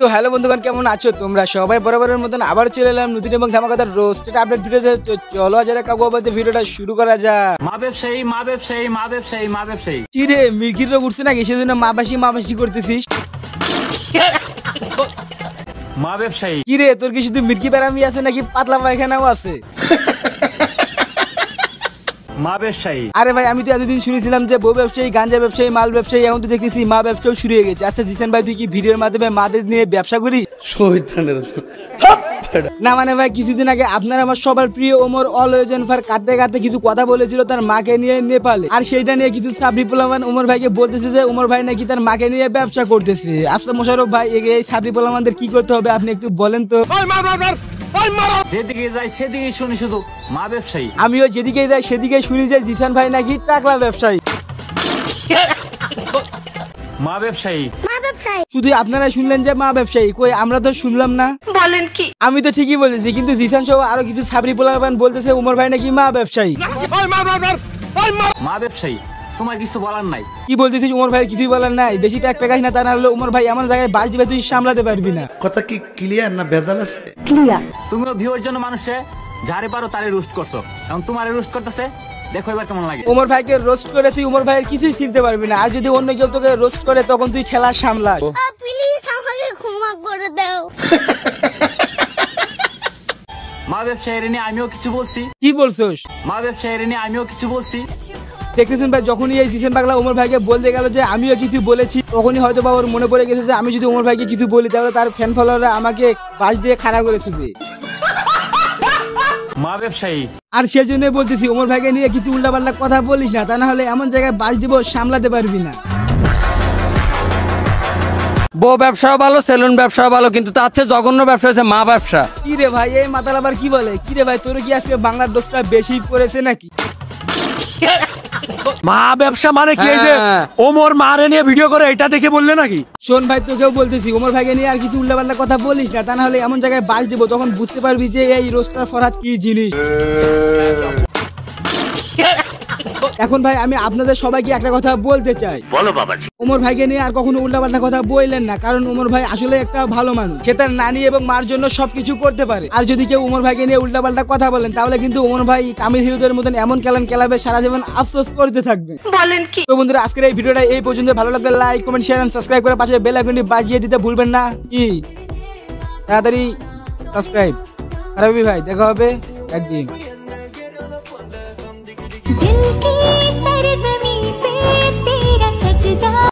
তো হ্যালো বন্ধুগণ, কেমন আছো তোমরা সবাই? বরাবরের মতন আবার চলে এলাম নতুন এবং ধামাকাদার রোস্টেড আপডেট ভিডিওতে। তো চলো যারা কাকু বলতে ভিডিওটা শুরু করা যাক। কি রে, মির্গির রোগ উঠছে নাকি? সেজন্য মাবাসি করতেছিস? কি রে, তোর কি শুধু মির্গি ব্যারামি আছে নাকি পাতলা পায়খানাও আছে? আরে ভাই, আমি তো এতদিন শুনেছিলাম যে বউ ব্যবসায়ী, গাঞ্জা ব্যবসায়ী, মাল ব্যবসায়ী, এখন তো দেখতেছি মা ব্যবসাও শুরু হয়ে গেছে। আচ্ছা জিসান ভাই, তুই কি ভিডিওর মাধ্যমে মাদের নিয়ে ব্যবসা করিস? না মানে ভাই, কিছুদিন আগে আপনার আমার সবার প্রিয় ওমর অলওয়েজেনফার কাঁদতে কিছু কথা বলেছিল তার মাকে নিয়ে নেপালে, আর সেইটা নিয়ে কিছু সাবরি পোলামান ওমর ভাইকে বলতেছে যে ওমর ভাই নাকি তার মাকে নিয়ে ব্যবসা করতেছে। আচ্ছা মোশাররফ ভাই, এই সাবরি পোলামানদের কি করতে হবে আপনি একটু বলেন তো। যেদিকে যাই সেদিকে শুনি শুধু মা ব্যবসায়ী। আমিও যেদিকে যাই সেদিকে শুনি যে জিসান ভাই নাকি টাকলা ব্যবসায়ী। শুধু আপনারা শুনলেন যে মা ব্যবসায়ী, কই আমরা তো শুনলাম না। বলেন কি? আমি তো ঠিকই বলেছি, কিন্তু জিসান সহ আরো কিছু সাবরি পোলাপান বলতেছে ওমর ভাই নাকি মা ব্যবসায়ী। মা ব্যবসায়ী, তোমার কিছু বলার নাই। কি বলতেছিস? ওমর ভাই কিছুই বলার নাই? বেশি প্যাক প্যাকাস না, তা না হলে ওমর ভাই এমন জায়গায় বাস দিবে তুই সামলাতে পারবি না। কথা কি ক্লিয়ার না ভেজাল আছে? ক্লিয়ার। তুমিও ভিউর জন্য মানুষে যারে পারো তারে রোস্ট করছো, এখন তোমারে রোস্ট করতেছে, দেখো এবার কেমন লাগে। ওমর ভাইকে রোস্ট করে তুই ওমর ভাইয়ের কিছুই ছিনতে পারবি না, আর যদি অন্য কেউ তোকে রোস্ট করে তখন তুই ছেলা সামলাস। প্লিজ আমাকে ক্ষমা করে দাও। মা ব্যবসায়ীর নিয়ে আমিও কিছু বলছি। কি বলছোস? মা ব্যবসায়ীর নিয়ে আমিও কিছু বলছি। দেখতেছেন ভাই, যখনই এই জিসান পাগলা ওমর ভাইকে বলতে গেল যে আমিও কিছু বলেছি, তখনই হয়তো বা ওর মনে পড়ে গেছে যে আমি যদি ওমর ভাইকে কিছু বলি তাহলে তার ফ্যান ফলোয়াররা আমাকে বাস দিয়ে খাড়া করে তুলবে। মা ব্যবসায়ী, আর সেজন্যই বলতেছি ওমর ভাইকে নিয়ে কিছু উল্টাপাল্টা কথা বলিস না, তা না হলে এমন জায়গায় বাস দিব সামলাতে পারবি না। বউ ব্যবসাও ভালো, সেলুন ব্যবসাও ভালো, কিন্তু তার চেয়ে জঘন্য ব্যবসা হচ্ছে মা ব্যবসা। কি রে ভাই, এই মাতাল আবার কি বলে? কি রে ভাই, তোর কি আজকে বাংলার দোষটা বেশি পড়েছে নাকি? মা ব্যবসা মানে কি? এই যে ওমর মারে নিয়ে ভিডিও করে এটা দেখে বললে নাকি? শোন ভাই, তোকেও বলতেছি ওমর ভাইকে নিয়ে আর কিছু উল্টাপাল্টা কথা বলিস না, তা না হলে এমন জায়গায় বাস দিব তখন বুঝতে পারবি যে এই রোস্টার ফরহাদ কি জিনিস। এখন ভাই আমি আপনাদের সবাইকে একটা কথা বলতে চাই। বলো বাবাজি। ওমর ভাইকে নিয়ে আর কখনো উল্টাপাল্টা কথা বললেন না, কারণ ওমর ভাই আসলে একটা ভালো মানুষ, সে তার নানি এবং মার জন্য সবকিছু করতে পারে। আর যদি কেউ ওমর ভাইকে নিয়ে উল্টাপাল্টা কথা বলেন তাহলে কিন্তু ওমর ভাই তামিল হিরোদের মতন এমন কেলান কেলাবে সারা জীবন আফসোস করতে থাকবে। বলেন কি? তো বন্ধুরা, আজকের এই ভিডিওটা এই পর্যন্ত। ভালো লাগলে like, comment, share and subscribe করে পাশে বেল আইকনটি বাজিয়ে দিতে ভুলবেন না। কি তাড়াতাড়ি সাবস্ক্রাইব। আর ভাই দেখা হবে একদিন।